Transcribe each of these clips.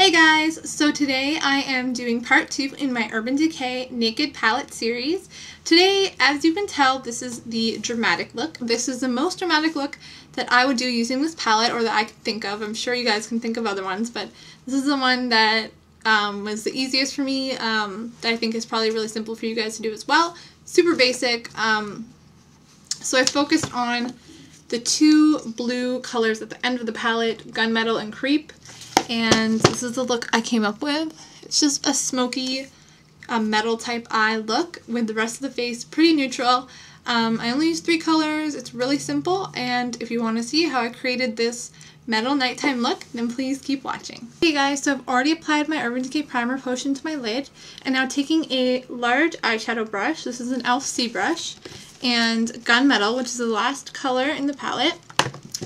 Hey guys, so today I am doing part 2 in my Urban Decay Naked Palette series. Today, as you can tell, this is the dramatic look. This is the most dramatic look that I would do using this palette, or that I can think of. I'm sure you guys can think of other ones, but this is the one that was the easiest for me, that I think is probably really simple for you guys to do as well. Super basic. So I focused on the two blue colors at the end of the palette, Gunmetal and Creep. And this is the look I came up with. It's just a smoky metal type eye look with the rest of the face pretty neutral. I only used 3 colors. It's really simple, and if you want to see how I created this metal nighttime look, then please keep watching. Hey guys, so I've already applied my Urban Decay Primer Potion to my lid, and now taking a large eyeshadow brush, this is an e.l.f. C brush, and Gunmetal, which is the last color in the palette,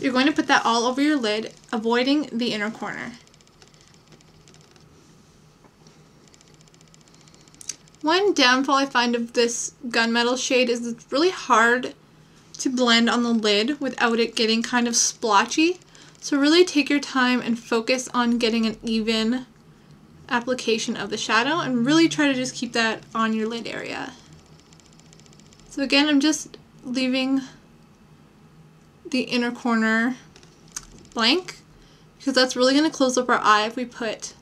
you're going to put that all over your lid, avoiding the inner corner. One downfall I find of this Gunmetal shade is it's really hard to blend on the lid without it getting kind of splotchy. So really take your time and focus on getting an even application of the shadow, and really try to just keep that on your lid area. So again, I'm just leaving the inner corner blank because that's really going to close up our eye if we put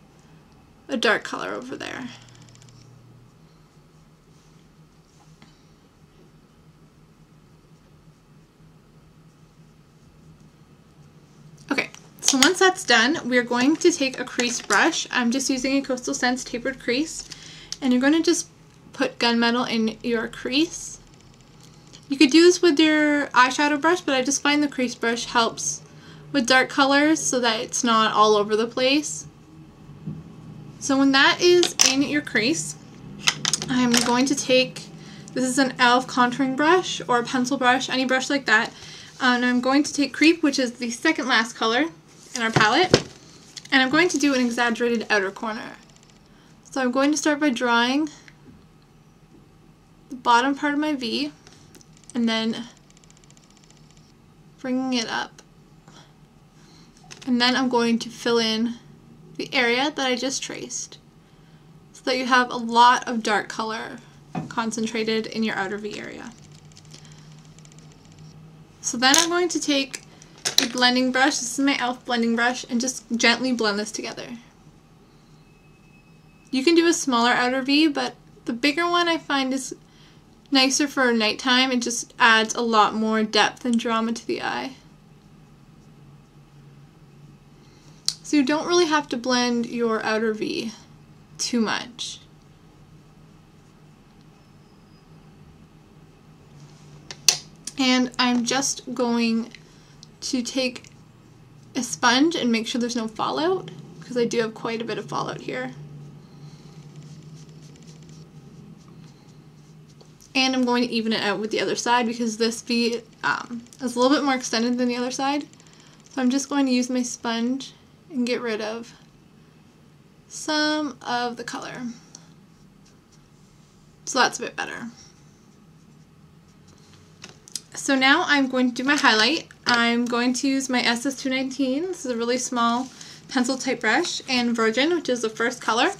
a dark color over there. So once that's done, we're going to take a crease brush. I'm just using a Coastal Scents tapered crease, and you're going to just put Gunmetal in your crease. You could do this with your eyeshadow brush, but I just find the crease brush helps with dark colors so that it's not all over the place. So when that is in your crease, I'm going to take, this is an e.l.f. contouring brush or a pencil brush, any brush like that, and I'm going to take Creep, which is the second last color in our palette, and I'm going to do an exaggerated outer corner. So I'm going to start by drawing the bottom part of my V and then bringing it up, and then I'm going to fill in the area that I just traced so that you have a lot of dark color concentrated in your outer V area. So then I'm going to take a blending brush, this is my e.l.f. blending brush, and just gently blend this together. You can do a smaller outer V, but the bigger one I find is nicer for nighttime. It just adds a lot more depth and drama to the eye. So you don't really have to blend your outer V too much. And I'm just going to take a sponge and make sure there's no fallout, because I do have quite a bit of fallout here. And I'm going to even it out with the other side because this V is a little bit more extended than the other side. So I'm just going to use my sponge and get rid of some of the color. So that's a bit better. So now I'm going to do my highlight. I'm going to use my SS219. This is a really small pencil type brush, and Virgin, which is the first color.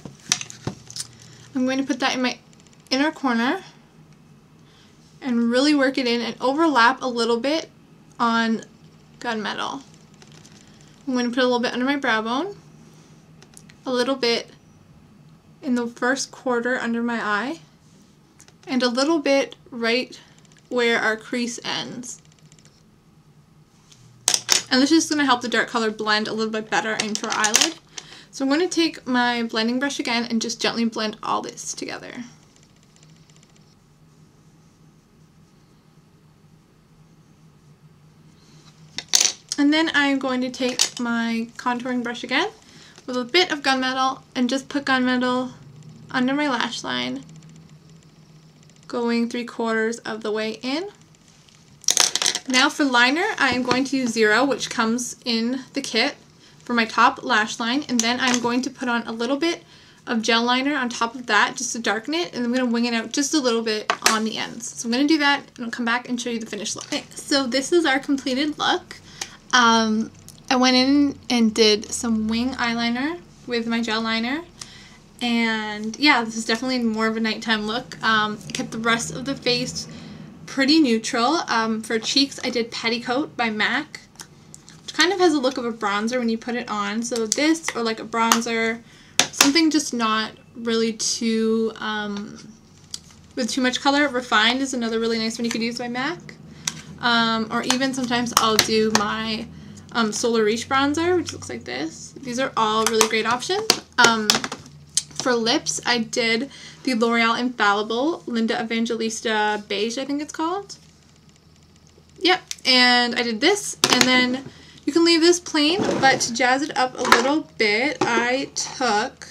I'm going to put that in my inner corner and really work it in and overlap a little bit on Gunmetal. I'm going to put a little bit under my brow bone, a little bit in the first quarter under my eye, and a little bit right where our crease ends. And this is going to help the dark color blend a little bit better into our eyelid. So I'm going to take my blending brush again and just gently blend all this together. And then I'm going to take my contouring brush again with a bit of Gunmetal and just put Gunmetal under my lash line, going 3/4 of the way in. Now for liner, I am going to use Zero, which comes in the kit, for my top lash line, and then I'm going to put on a little bit of gel liner on top of that just to darken it, and I'm going to wing it out just a little bit on the ends. So I'm going to do that, and I'll come back and show you the finished look. Okay, so this is our completed look. I went in and did some wing eyeliner with my gel liner. And yeah, this is definitely more of a nighttime look. Kept the rest of the face pretty neutral. For cheeks, I did Petticoat by MAC, which kind of has a look of a bronzer when you put it on. So this, or like a bronzer, something just not really too, with too much color. Refined is another really nice one you could use by MAC. Or even sometimes I'll do my Solar Reach bronzer, which looks like this. These are all really great options. For lips, I did the L'Oreal Infallible Linda Evangelista Beige, I think it's called. Yep, and I did this, and then you can leave this plain, but to jazz it up a little bit, I took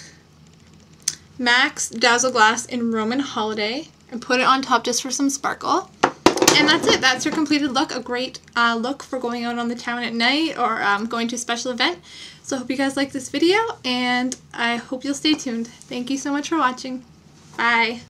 MAC's Dazzle Glass in Roman Holiday and put it on top just for some sparkle. And that's it. That's your completed look. A great look for going out on the town at night or going to a special event. So I hope you guys like this video, and I hope you'll stay tuned. Thank you so much for watching. Bye.